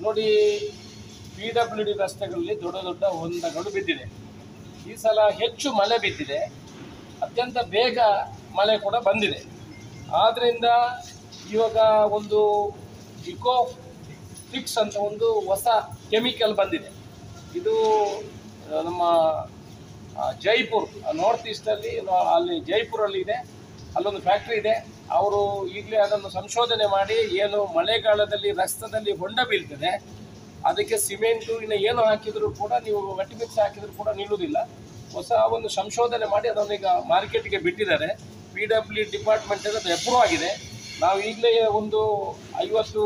ನೋಡಿ, PWD ರಸ್ತೆಗಳಲ್ಲಿ ದೊಡ್ಡ ದೊಡ್ಡ ಹೊಂಡಗಳು ಬಿದ್ದಿದೆ. ಈ ಸಲ ಹೆಚ್ಚು ಮಳೆ ಬಿದ್ದಿದೆ, ಅತ್ಯಂತ ಬೇಗ ಮಳೆ ಕೂಡ ಬಂದಿದೆ. ಆದ್ದರಿಂದ ಇವಾಗ ಒಂದು ಇಕೋ ಫಿಕ್ಸ್ ಅಂತ ಒಂದು ಹೊಸ ಕೆಮಿಕಲ್ ಬಂದಿದೆ. ಇದು ನಮ್ಮ ಜೈಪುರ್ ನಾರ್ತ್ ಈಸ್ಟಲ್ಲಿ, ಅಲ್ಲಿ ಜೈಪುರಲ್ಲಿ ಇದೆ, ಅಲ್ಲೊಂದು ಫ್ಯಾಕ್ಟ್ರಿ ಇದೆ. ಅವರು ಈಗಲೇ ಅದನ್ನು ಸಂಶೋಧನೆ ಮಾಡಿ ಏನು ಮಳೆಗಾಲದಲ್ಲಿ ರಸ್ತೆಯಲ್ಲಿ ಹೊಂಡ ಬೀಳ್ತದೆ ಅದಕ್ಕೆ ಸಿಮೆಂಟು ಇನ್ನು ಏನು ಹಾಕಿದರೂ ಕೂಡ, ನೀವು ಗಟ್ಟಿ ಮಿಕ್ಸ್ ಹಾಕಿದರೂ ಕೂಡ ನಿಲ್ಲುವುದಿಲ್ಲ. ಹೊಸ ಒಂದು ಸಂಶೋಧನೆ ಮಾಡಿ ಅದನ್ನು ಈಗ ಮಾರ್ಕೆಟ್ಗೆ ಬಿಟ್ಟಿದ್ದಾರೆ. PWD ಡಿಪಾರ್ಟ್ಮೆಂಟ್ ಅದು ಅಪ್ರೂವ್ ಆಗಿದೆ. ನಾವು ಈಗಲೇ ಒಂದು 50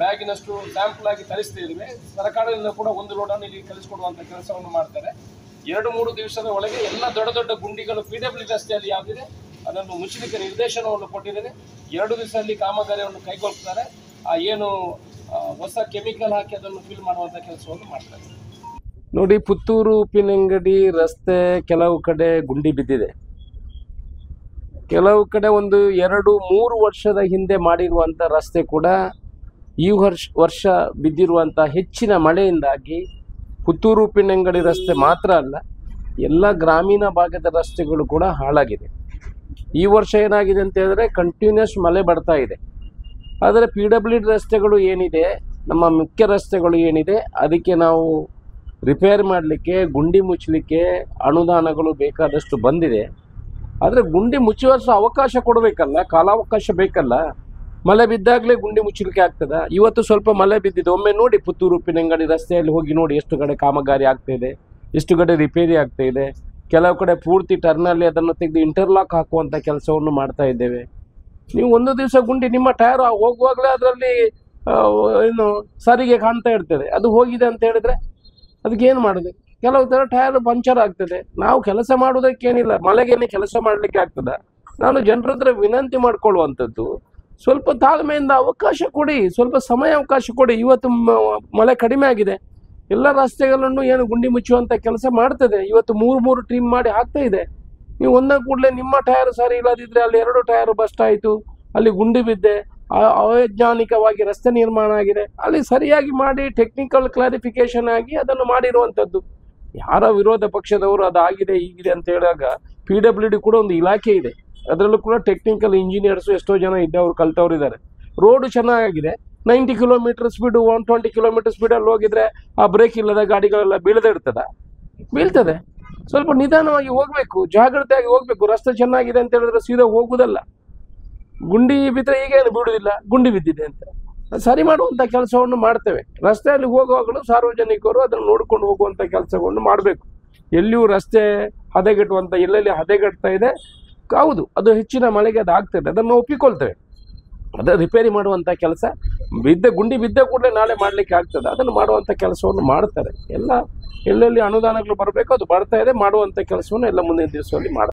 ಬ್ಯಾಗಿನಷ್ಟು ಸ್ಯಾಂಪಲ್ ಆಗಿ ತರಿಸ್ತಿದ್ದೀವಿ. ಸರ್ಕಾರದಿಂದ ಕೂಡ ಒಂದು ಲೋಡನ್ನು ಇಲ್ಲಿ ಕಳಿಸ್ಕೊಡುವಂಥ ಕೆಲಸವನ್ನು ಮಾಡ್ತಾರೆ. 2-3 ದಿವಸದ ಒಳಗೆ ಎಲ್ಲ ದೊಡ್ಡ ದೊಡ್ಡ ಗುಂಡಿಗಳು PWD ರಸ್ತೆಯಲ್ಲಿ ಯಾವುದಿದೆ ಅದನ್ನು ಮುಚ್ಚಲಿಕ್ಕೆ ನಿರ್ದೇಶನವನ್ನು ಕೊಟ್ಟಿದ್ದೇನೆ. 2 ದಿವಸದಲ್ಲಿ ಕಾಮಗಾರಿಯನ್ನು ಕೈಗೊಳ್ತಾರೆ. ಏನು ಹೊಸ ಕೆಮಿಕಲ್ ಹಾಕಿ ಅದನ್ನು ಫಿಲ್ ಮಾಡುವಂಥ ಕೆಲಸವನ್ನು ಮಾಡ್ತಾರೆ. ನೋಡಿ, ಪುತ್ತೂರು ಉಪ್ಪಿನಂಗಡಿ ರಸ್ತೆ ಕೆಲವು ಕಡೆ ಗುಂಡಿ ಬಿದ್ದಿದೆ. ಕೆಲವು ಕಡೆ ಒಂದು 2-3 ವರ್ಷದ ಹಿಂದೆ ಮಾಡಿರುವಂಥ ರಸ್ತೆ ಕೂಡ ಈ ವರ್ಷ ಬಿದ್ದಿರುವಂಥ ಹೆಚ್ಚಿನ ಮಳೆಯಿಂದಾಗಿ ಪುತ್ತೂರು ಉಪ್ಪಿನಂಗಡಿ ರಸ್ತೆ ಮಾತ್ರ ಅಲ್ಲ, ಎಲ್ಲ ಗ್ರಾಮೀಣ ಭಾಗದ ರಸ್ತೆಗಳು ಕೂಡ ಹಾಳಾಗಿದೆ. ಈ ವರ್ಷ ಏನಾಗಿದೆ ಅಂತ ಹೇಳಿದ್ರೆ ಕಂಟಿನ್ಯೂಸ್ ಮಳೆ ಬರ್ತಾ ಇದೆ. ಆದರೆ PWD ರಸ್ತೆಗಳು ಏನಿದೆ, ನಮ್ಮ ಮುಖ್ಯ ರಸ್ತೆಗಳು ಏನಿದೆ, ಅದಕ್ಕೆ ನಾವು ರಿಪೇರ್ ಮಾಡಲಿಕ್ಕೆ, ಗುಂಡಿ ಮುಚ್ಚಲಿಕ್ಕೆ ಅನುದಾನಗಳು ಬೇಕಾದಷ್ಟು ಬಂದಿದೆ. ಆದರೆ ಗುಂಡಿ ಮುಚ್ಚುವಷ್ಟು ಅವಕಾಶ ಕೊಡಬೇಕಲ್ಲ, ಕಾಲಾವಕಾಶ ಬೇಕಲ್ಲ. ಮಳೆ ಬಿದ್ದಾಗಲೇ ಗುಂಡಿ ಮುಚ್ಚಲಿಕ್ಕೆ ಆಗ್ತದ? ಇವತ್ತು ಸ್ವಲ್ಪ ಮಳೆ ಬಿದ್ದಿದೆ, ಒಮ್ಮೆ ನೋಡಿ ಪುತ್ತೂರು ಉಪ್ಪಿನಂಗಡಿ ರಸ್ತೆಯಲ್ಲಿ ಹೋಗಿ ನೋಡಿ, ಎಷ್ಟು ಕಡೆ ಕಾಮಗಾರಿ ಆಗ್ತಾ ಇದೆ, ಎಷ್ಟು ಕಡೆ ರಿಪೇರಿ ಆಗ್ತಾ ಇದೆ. ಕೆಲವು ಕಡೆ ಪೂರ್ತಿ ಟರ್ನಲ್ಲಿ ಅದನ್ನು ತೆಗೆದು ಇಂಟರ್ಲಾಕ್ ಹಾಕುವಂಥ ಕೆಲಸವನ್ನು ಮಾಡ್ತಾ ಇದ್ದೇವೆ. ನೀವು ಒಂದು ದಿವಸ ಗುಂಡಿ ನಿಮ್ಮ ಟೈರ್ ಹೋಗುವಾಗಲೇ ಅದರಲ್ಲಿ ಏನು ಸಾರಿಗೆ ಕಾಣ್ತಾ ಇರ್ತದೆ, ಅದು ಹೋಗಿದೆ ಅಂತ ಹೇಳಿದ್ರೆ ಅದಕ್ಕೆ ಏನು ಮಾಡೋದು? ಕೆಲವು ಥರ ಟೈರ್ ಪಂಚರ್ ಆಗ್ತದೆ. ನಾವು ಕೆಲಸ ಮಾಡೋದಕ್ಕೇನಿಲ್ಲ, ಮಳೆಗೇನೆ ಕೆಲಸ ಮಾಡಲಿಕ್ಕೆ ಆಗ್ತದ? ನಾನು ಜನರ ಹತ್ರ ವಿನಂತಿ ಮಾಡ್ಕೊಳ್ಳುವಂಥದ್ದು, ಸ್ವಲ್ಪ ತಾಳ್ಮೆಯಿಂದ ಅವಕಾಶ ಕೊಡಿ, ಸ್ವಲ್ಪ ಸಮಯ ಅವಕಾಶ ಕೊಡಿ. ಇವತ್ತು ಮಳೆ ಕಡಿಮೆ ಆಗಿದೆ, ಎಲ್ಲ ರಸ್ತೆಗಳನ್ನು ಏನು ಗುಂಡಿ ಮುಚ್ಚುವಂಥ ಕೆಲಸ ಮಾಡ್ತದೆ. ಇವತ್ತು 3 ಟ್ರಿಮ್ ಮಾಡಿ ಹಾಕ್ತಾ ಇದೆ. ನೀವು ಒಂದೇ ಕೂಡಲೇ ನಿಮ್ಮ ಟೈರ್ ಸರಿ ಇಲ್ಲದಿದ್ದರೆ ಅಲ್ಲಿ 2 ಟೈರ್ ಬಸ್ಟ್ ಆಯಿತು, ಅಲ್ಲಿ ಗುಂಡಿ ಬಿದ್ದೆ, ಅವೈಜ್ಞಾನಿಕವಾಗಿ ರಸ್ತೆ ನಿರ್ಮಾಣ ಆಗಿದೆ, ಅಲ್ಲಿ ಸರಿಯಾಗಿ ಮಾಡಿ ಟೆಕ್ನಿಕಲ್ ಕ್ಲಾರಿಫಿಕೇಶನ್ ಆಗಿ ಅದನ್ನು ಮಾಡಿರುವಂಥದ್ದು. ಯಾರ ವಿರೋಧ ಪಕ್ಷದವರು ಅದಾಗಿದೆ ಹೀಗಿದೆ ಅಂತ ಹೇಳಿದಾಗ PWD ಕೂಡ ಒಂದು ಇಲಾಖೆ ಇದೆ, ಅದರಲ್ಲೂ ಕೂಡ ಟೆಕ್ನಿಕಲ್ ಇಂಜಿನಿಯರ್ಸು ಎಷ್ಟೋ ಜನ ಇದ್ದವರು ಕಲ್ತವ್ರು ಇದ್ದಾರೆ. ರೋಡು ಚೆನ್ನಾಗಿದೆ, 90 ಕಿಲೋಮೀಟರ್ ಸ್ಪೀಡು 120 ಕಿಲೋಮೀಟರ್ ಸ್ಪೀಡಲ್ಲಿ ಹೋಗಿದ್ರೆ ಆ ಬ್ರೇಕ್ ಇಲ್ಲದ ಗಾಡಿಗಳೆಲ್ಲ ಬೀಳ್ತದೆ. ಸ್ವಲ್ಪ ನಿಧಾನವಾಗಿ ಹೋಗಬೇಕು, ಜಾಗ್ರತೆಯಾಗಿ ಹೋಗಬೇಕು. ರಸ್ತೆ ಚೆನ್ನಾಗಿದೆ ಅಂತ ಹೇಳಿದ್ರೆ ಸೀದಾ ಹೋಗುವುದಲ್ಲ. ಗುಂಡಿ ಬಿದ್ದರೆ ಈಗೇನು ಬಿಡುವುದಿಲ್ಲ, ಗುಂಡಿ ಬಿದ್ದಿದೆ ಅಂತ ಸರಿ ಮಾಡುವಂಥ ಕೆಲಸವನ್ನು ಮಾಡ್ತೇವೆ. ರಸ್ತೆಯಲ್ಲಿ ಹೋಗುವಾಗಲೂ ಸಾರ್ವಜನಿಕರು ಅದನ್ನು ನೋಡ್ಕೊಂಡು ಹೋಗುವಂಥ ಕೆಲಸವನ್ನು ಮಾಡಬೇಕು. ಎಲ್ಲಿಯೂ ರಸ್ತೆ ಹದಗೆಟ್ಟುವಂಥ, ಎಲ್ಲೆಲ್ಲಿ ಹದಗೆಡ್ತಾ ಇದೆ, ಹೌದು ಅದು ಹೆಚ್ಚಿನ ಮಳೆಗೆ ಅದು ಆಗ್ತದೆ, ಅದನ್ನು ಒಪ್ಪಿಕೊಳ್ತೇವೆ. ಅದನ್ನು ರಿಪೇರಿ ಮಾಡುವಂಥ ಕೆಲಸ ಗುಂಡಿ ಬಿದ್ದ ಕೂಡಲೇ ನಾಳೆ ಮಾಡಲಿಕ್ಕೆ ಆಗ್ತದೆ, ಅದನ್ನು ಮಾಡುವಂಥ ಕೆಲಸವನ್ನು ಮಾಡ್ತಾರೆ. ಎಲ್ಲ ಎಲ್ಲೆಲ್ಲಿ ಅನುದಾನಗಳು ಬರಬೇಕು ಅದು ಬರ್ತಾ ಇದೆ, ಮಾಡುವಂಥ ಕೆಲಸವನ್ನು ಎಲ್ಲ ಮುಂದಿನ ದಿವಸದಲ್ಲಿ ಮಾಡ್ತಾರೆ.